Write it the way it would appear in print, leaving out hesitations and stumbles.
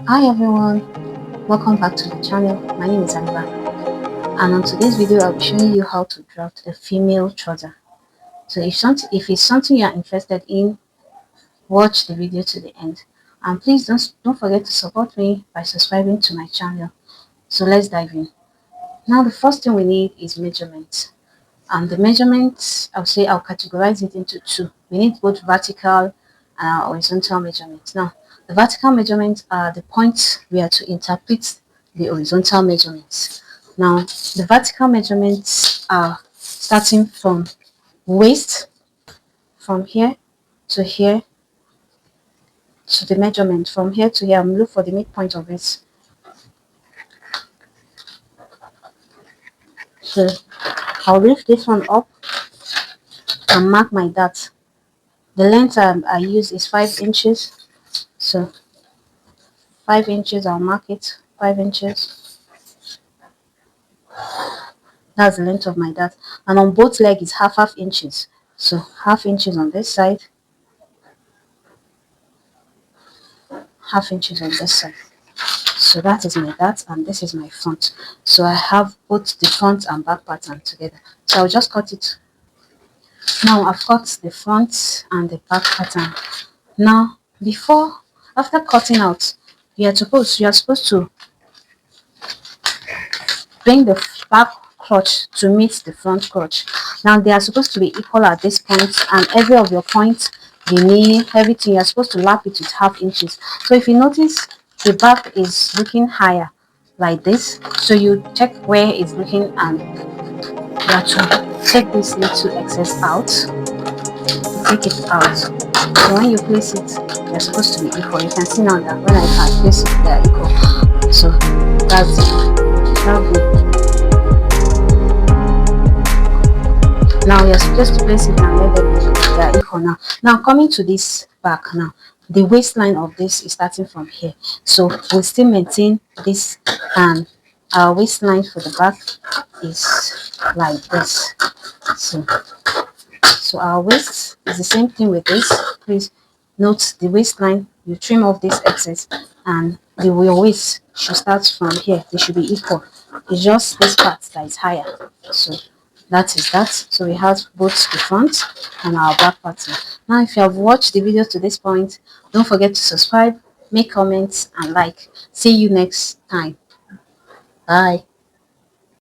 Hi everyone, welcome back to the channel. My name is Aniba, and on today's video I'll be showing you how to draft a female trouser. So if it's something you are interested in, watch the video to the end. And please don't forget to support me by subscribing to my channel. So let's dive in. Now the first thing we need is measurements. And the measurements, I'll categorize it into two. We need both vertical and horizontal measurements. Now, the vertical measurements are the points we are to interpret the horizontal measurements. Now, the vertical measurements are starting from waist, from here to here, to the measurement from here to here. I'm looking for the midpoint of it. So, I'll lift this one up and mark my dot. The length I use is 5 inches. So 5 inches, I'll mark it 5 inches. That's the length of my dart. And on both legs is half inches. So half inches on this side, half inches on this side. So that is my dart and this is my front. So I have both the front and back pattern together. So I'll just cut it. Now I've cut the front and the back pattern. Now after cutting out, you are supposed to bring the back crotch to meet the front crotch. Now they are supposed to be equal at this point, and every of your points, the knee, everything, you're supposed to lap it with half inches. So if you notice the back is looking higher like this, so you check where it's looking and you have to take this little excess out, take it out. So when you place it, they're supposed to be equal. You can see now that when I can place it, they're equal. So that's it. Now now you're supposed to place it and let them know they are equal now. Now coming to this back now, the waistline of this is starting from here. So we'll still maintain this, and our waistline for the back is like this. So our waist is the same thing with this. Please note the waistline, you trim off this excess, and your waist should start from here. They should be equal. It's just this part that is higher. So that is that. So we have both the front and our back pattern. Now if you have watched the video to this point, don't forget to subscribe, make comments and like. See you next time. Bye.